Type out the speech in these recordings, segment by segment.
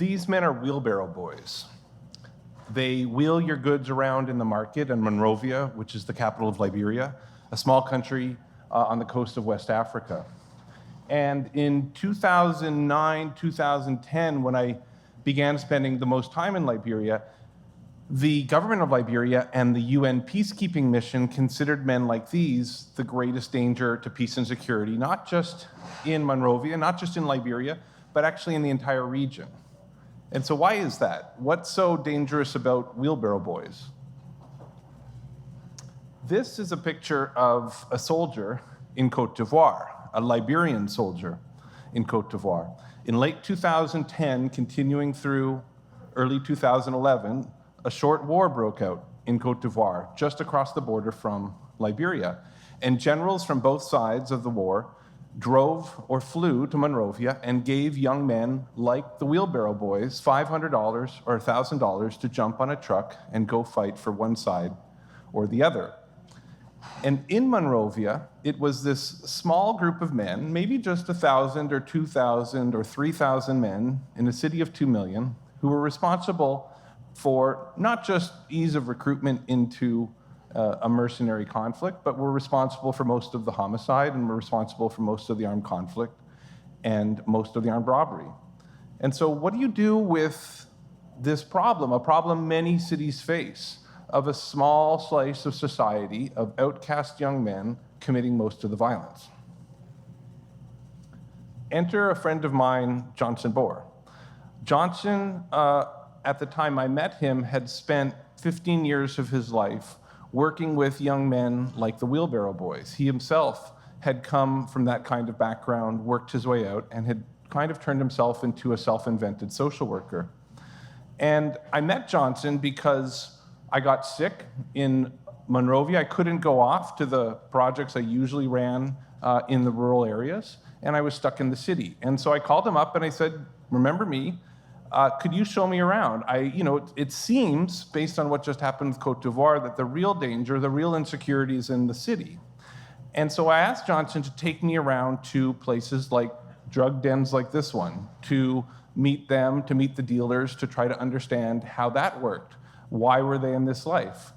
These men are wheelbarrow boys. They wheel your goods around in the market in Monrovia, which is the capital of Liberia, a small country on the coast of West Africa. And in 2009, 2010, when I began spending the most time in Liberia, the government of Liberia and the UN peacekeeping mission considered men like these the greatest danger to peace and security, not just in Monrovia, not just in Liberia, but actually in the entire region. And so why is that? What's so dangerous about wheelbarrow boys? This is a picture of a soldier in Côte d'Ivoire, a Liberian soldier in Côte d'Ivoire. In late 2010, continuing through early 2011, a short war broke out in Côte d'Ivoire, just across the border from Liberia. And generals from both sides of the war drove or flew to Monrovia and gave young men like the wheelbarrow boys $500 or $1,000 to jump on a truck and go fight for one side or the other. And in Monrovia, it was this small group of men, maybe just 1,000 or 2,000 or 3,000 men in a city of 2 million, who were responsible for not just ease of recruitment into a mercenary conflict, but were responsible for most of the homicide and were responsible for most of the armed conflict and most of the armed robbery. And so what do you do with this problem, a problem many cities face, of a small slice of society of outcast young men committing most of the violence? Enter a friend of mine, Johnson Bohr. Johnson, at the time I met him, had spent 15 years of his life working with young men like the wheelbarrow boys. He himself had come from that kind of background, worked his way out, and had kind of turned himself into a self-invented social worker. And I met Johnson because I got sick in Monrovia. I couldn't go off to the projects I usually ran in the rural areas, and I was stuck in the city. And so I called him up and I said, remember me? Could you show me around? It seems, based on what just happened with Côte d'Ivoire, that the real danger, the real insecurity is in the city. And so I asked Johnson to take me around to places like drug dens like this one, to meet them, to meet the dealers, to try to understand how that worked. Why were they in this life?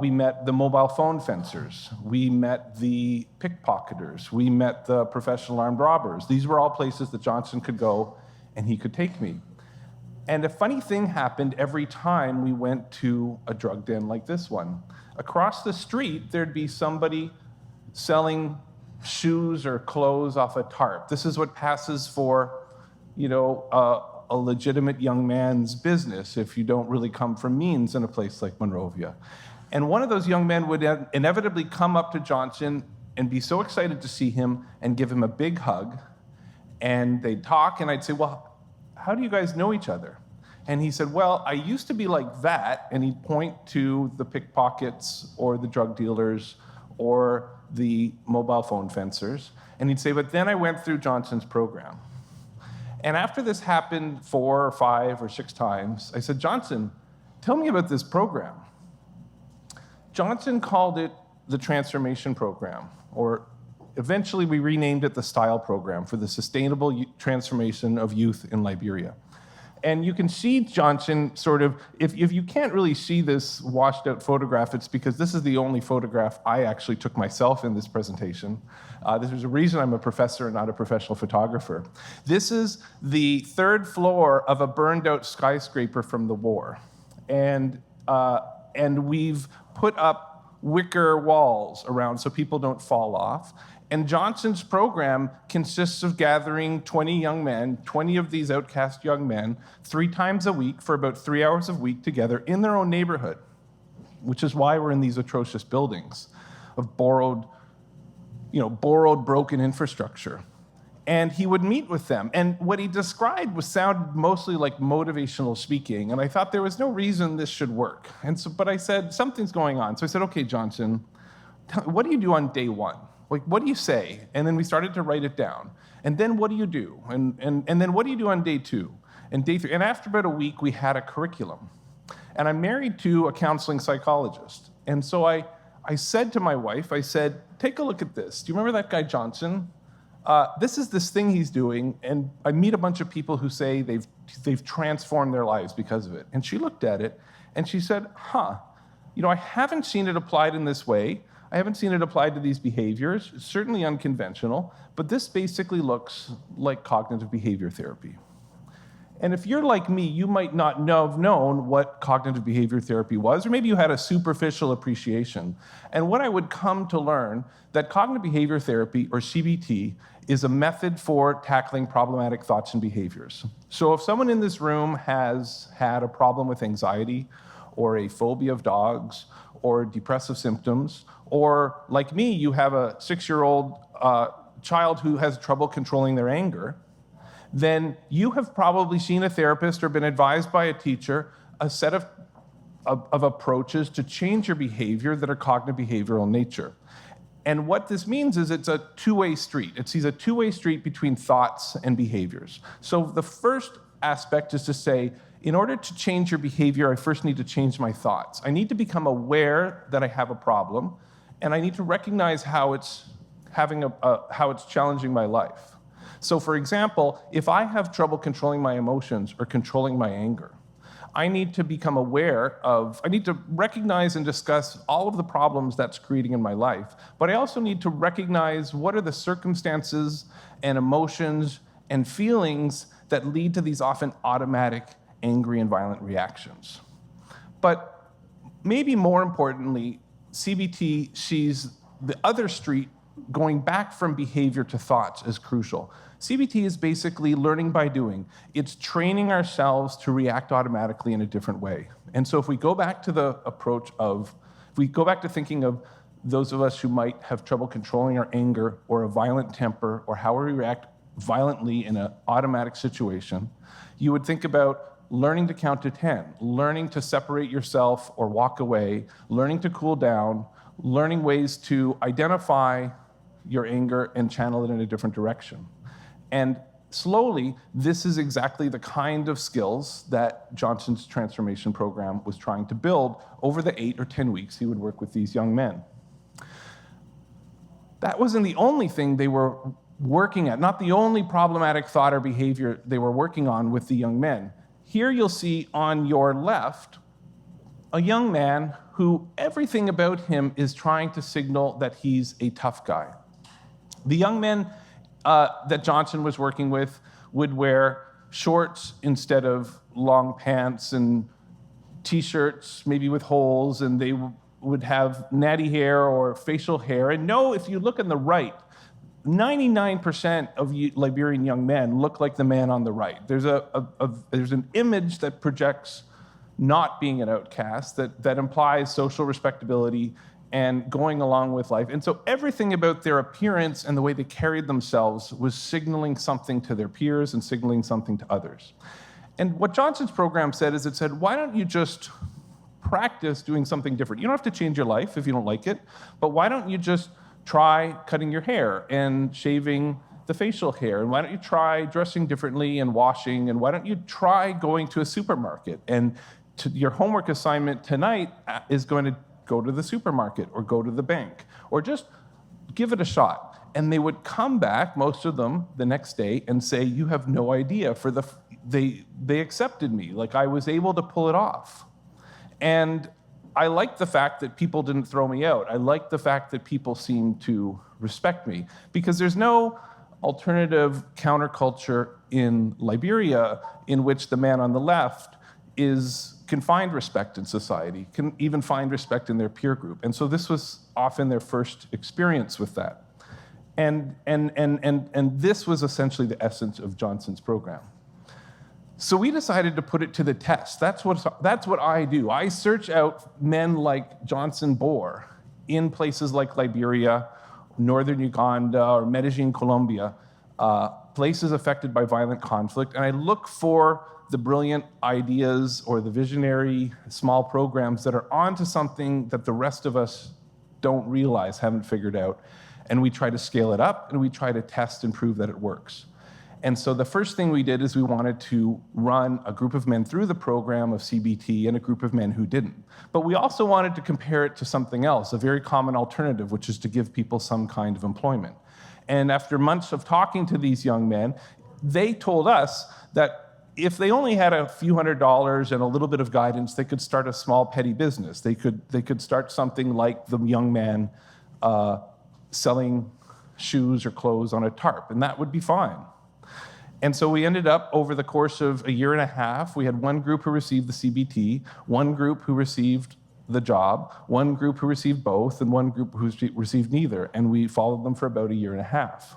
We met the mobile phone fencers. We met the pickpocketers. We met the professional armed robbers. These were all places that Johnson could go and he could take me. And a funny thing happened every time we went to a drug den like this one. Across the street, there'd be somebody selling shoes or clothes off a tarp. This is what passes for, a legitimate young man's business if you don't really come from means in a place like Monrovia. And one of those young men would inevitably come up to Johnson and be so excited to see him and give him a big hug. And they'd talk, and I'd say, well, how do you guys know each other? And he said, well, I used to be like that, and he'd point to the pickpockets or the drug dealers or the mobile phone fencers, and he'd say, but then I went through Johnson's program. And after this happened 4 or 5 or 6 times, I said, Johnson, tell me about this program. Johnson called it the Transformation Program, or eventually we renamed it the STYLE Program, for the Sustainable Transformation of Youth in Liberia. And you can see Johnson sort of, if you can't really see this washed out photograph, it's because this is the only photograph I actually took myself in this presentation. There's a reason I'm a professor and not a professional photographer. This is the 3rd floor of a burned out skyscraper from the war. And we've put up wicker walls around so people don't fall off. And Johnson's program consists of gathering 20 young men, 20 of these outcast young men, 3 times a week for about 3 hours a week together in their own neighborhood, which is why we're in these atrocious buildings of borrowed, broken infrastructure. And he would meet with them. And what he described sounded mostly like motivational speaking. And I thought there was no reason this should work. But I said, something's going on. So I said, okay, Johnson, what do you do on day 1? Like, what do you say? And then we started to write it down. And then what do you do? And then what do you do on day 2? And day 3? And after about a week, we had a curriculum. And I'm married to a counseling psychologist. And so I said to my wife, I said, take a look at this. Do you remember that guy Johnson? this is this thing he's doing, and I meet a bunch of people who say they've transformed their lives because of it. And she looked at it, and she said, I haven't seen it applied in this way. I haven't seen it applied to these behaviors. It's certainly unconventional, but this basically looks like cognitive behavior therapy. And if you're like me, you might not have known what cognitive behavior therapy was, or maybe you had a superficial appreciation. And what I would come to learn, that cognitive behavior therapy, or CBT, is a method for tackling problematic thoughts and behaviors. So if someone in this room has had a problem with anxiety, or a phobia of dogs, or depressive symptoms, or like me, you have a 6-year-old child who has trouble controlling their anger, then you have probably seen a therapist or been advised by a teacher a set of approaches to change your behavior that are cognitive behavioral in nature. And what this means is it's a two-way street. It's a two-way street between thoughts and behaviors. So the first aspect is to say, in order to change your behavior, I first need to change my thoughts. I need to become aware that I have a problem, and I need to recognize how it's challenging my life. So for example, if I have trouble controlling my emotions or controlling my anger, I need to become aware I need to recognize and discuss all of the problems that's creating in my life. But I also need to recognize what are the circumstances and emotions and feelings that lead to these often automatic, angry and violent reactions. But maybe more importantly, CBT sees the other street going back from behavior to thoughts as crucial. CBT is basically learning by doing. It's training ourselves to react automatically in a different way. And so if we go back to the approach if we go back to thinking of those of us who might have trouble controlling our anger or a violent temper or how we react violently in an automatic situation, you would think about learning to count to 10, learning to separate yourself or walk away, learning to cool down, learning ways to identify your anger and channel it in a different direction. And slowly, this is exactly the kind of skills that Johnson's transformation program was trying to build over the 8 or 10 weeks he would work with these young men. That wasn't the only thing they were working at, not the only problematic thought or behavior they were working on with the young men. Here you'll see on your left a young man who everything about him is trying to signal that he's a tough guy. The young men that Johnson was working with would wear shorts instead of long pants and t-shirts, maybe with holes, and they would have natty hair or facial hair. And no, if you look on the right, 99% of Liberian young men look like the man on the right. There's an image that projects not being an outcast, that implies social respectability and going along with life. And so everything about their appearance and the way they carried themselves was signaling something to their peers and signaling something to others. And what Johnson's program said is it said, why don't you just practice doing something different? You don't have to change your life if you don't like it, but why don't you just try cutting your hair and shaving the facial hair? And why don't you try dressing differently and washing? And why don't you try going to a supermarket? And your homework assignment tonight is going to go to the supermarket or go to the bank or just give it a shot. And they would come back, most of them, the next day and say, you have no idea. They accepted me. Like I was able to pull it off. And I liked the fact that people didn't throw me out. I liked the fact that people seemed to respect me because there's no alternative counterculture in Liberia in which the man on the left can find respect in society, can even find respect in their peer group. And so this was often their first experience with that. And this was essentially the essence of Johnson's program. So we decided to put it to the test. That's what I do. I search out men like Johnson Boer in places like Liberia, northern Uganda, or Medellin, Colombia, places affected by violent conflict, and I look for the brilliant ideas or the visionary small programs that are onto something that the rest of us don't realize, haven't figured out. And we try to scale it up, and we try to test and prove that it works. And so the first thing we did is we wanted to run a group of men through the program of CBT and a group of men who didn't. But we also wanted to compare it to something else, a very common alternative, which is to give people some kind of employment. And after months of talking to these young men, they told us that if they only had a few $100s and a little bit of guidance, they could start a small petty business. They could start something like the young man selling shoes or clothes on a tarp, and that would be fine. And so we ended up, over the course of a year and a half, we had one group who received the CBT, one group who received the job, one group who received both, and one group who received neither. And we followed them for about a year and a half.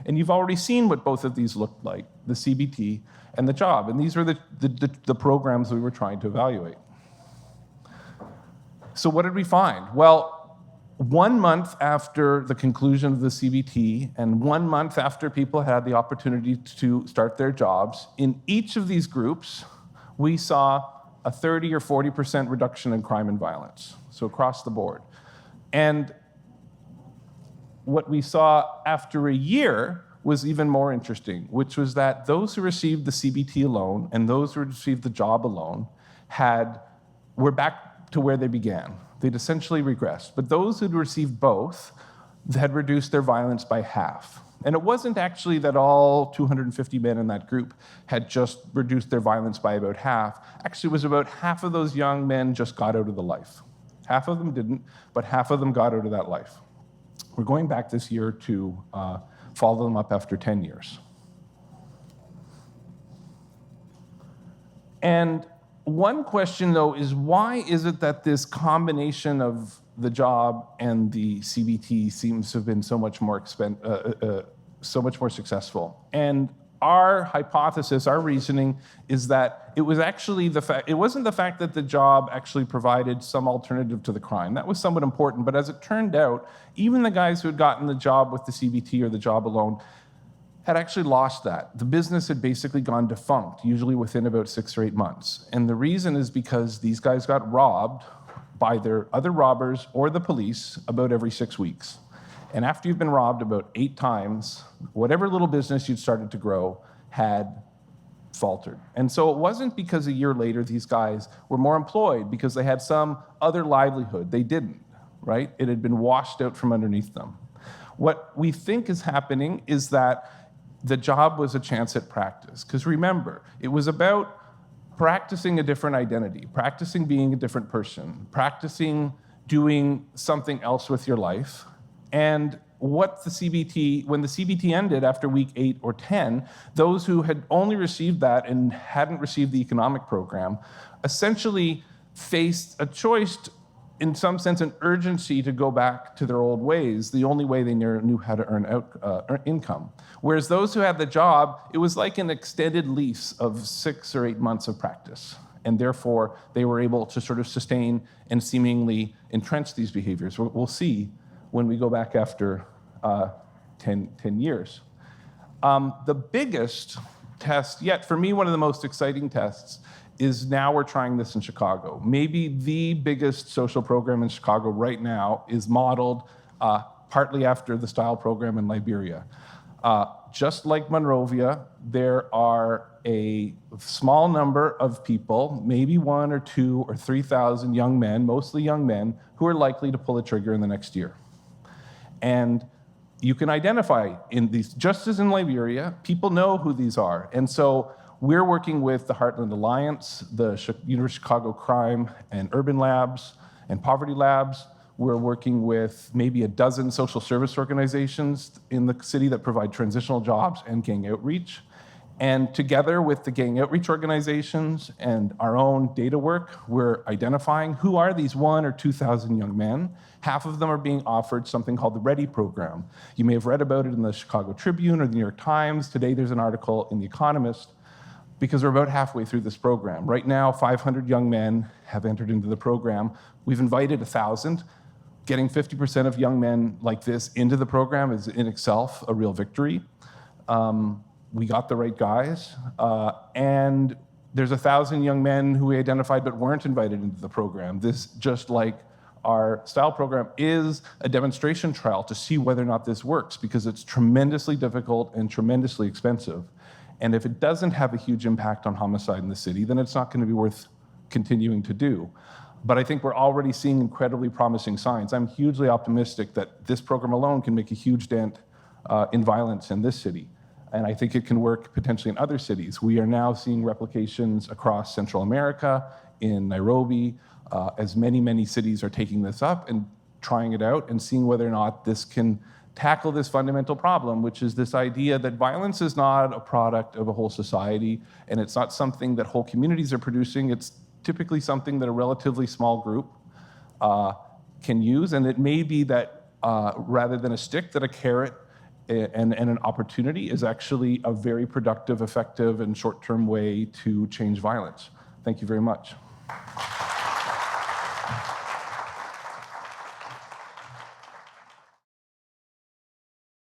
And you've already seen what both of these looked like, the CBT and the job. And these were the programs we were trying to evaluate. So what did we find? Well, 1 month after the conclusion of the CBT and 1 month after people had the opportunity to start their jobs, in each of these groups, we saw a 30 or 40% reduction in crime and violence, so across the board. And what we saw after a year was even more interesting, which was that those who received the CBT alone and those who received the job alone were back to where they began. They'd essentially regressed. But those who'd received both had reduced their violence by half. And it wasn't actually that all 250 men in that group had just reduced their violence by about half. Actually, it was about half of those young men just got out of the life. Half of them didn't, but half of them got out of that life. We're going back this year to follow them up after 10 years. And one question, though, is why is it that this combination of the job and the CBT seems to have been so much more successful? And our hypothesis, our reasoning, is that it was actually it wasn't the fact that the job actually provided some alternative to the crime. That was somewhat important, but as it turned out, even the guys who had gotten the job with the CBT or the job alone had actually lost that. The business had basically gone defunct, usually within about 6 or 8 months. And the reason is because these guys got robbed by their other robbers or the police about every 6 weeks. And after you've been robbed about 8 times, whatever little business you'd started to grow had faltered. And so it wasn't because a year later these guys were more employed because they had some other livelihood. They didn't, right? It had been washed out from underneath them. What we think is happening is that the job was a chance at practice. Because remember, it was about practicing a different identity, practicing being a different person, practicing doing something else with your life. And when the CBT ended after week 8 or 10, those who had only received that and hadn't received the economic program essentially faced a choice, in some sense, an urgency to go back to their old ways, the only way they knew how to earn income. Whereas those who had the job, it was like an extended lease of 6 or 8 months of practice. And therefore, they were able to sort of sustain and seemingly entrench these behaviors. We'll see when we go back after 10 years. The biggest test yet, for me, one of the most exciting tests, is now we're trying this in Chicago. Maybe the biggest social program in Chicago right now is modeled partly after the style program in Liberia. Just like Monrovia, there are a small number of people, maybe 1 or 2 or 3,000 young men, mostly young men, who are likely to pull a trigger in the next year. And you can identify in these, just as in Liberia, people know who these are. And so we're working with the Heartland Alliance, the University of Chicago Crime and Urban Labs and Poverty Labs. We're working with maybe a dozen social service organizations in the city that provide transitional jobs and gang outreach. And together with the gang outreach organizations and our own data work, we're identifying who are these 1,000 or 2,000 young men. Half of them are being offered something called the READY program. You may have read about it in the Chicago Tribune or the New York Times. Today there's an article in The Economist, because we're about halfway through this program. Right now, 500 young men have entered into the program. We've invited 1,000. Getting 50% of young men like this into the program is in itself a real victory. We got the right guys. And there's 1,000 young men who we identified but weren't invited into the program. This, just like our style program, is a demonstration trial to see whether or not this works, because it's tremendously difficult and tremendously expensive. And if it doesn't have a huge impact on homicide in the city, then it's not going to be worth continuing to do. But I think we're already seeing incredibly promising signs. I'm hugely optimistic that this program alone can make a huge dent in violence in this city. And I think it can work potentially in other cities. We are now seeing replications across Central America, in Nairobi, as many cities are taking this up and trying it out and seeing whether or not this can tackle this fundamental problem, which is this idea that violence is not a product of a whole society, and it's not something that whole communities are producing. It's typically something that a relatively small group can use, and it may be that rather than a stick, that a carrot and an opportunity is actually a very productive, effective, and short-term way to change violence. Thank you very much.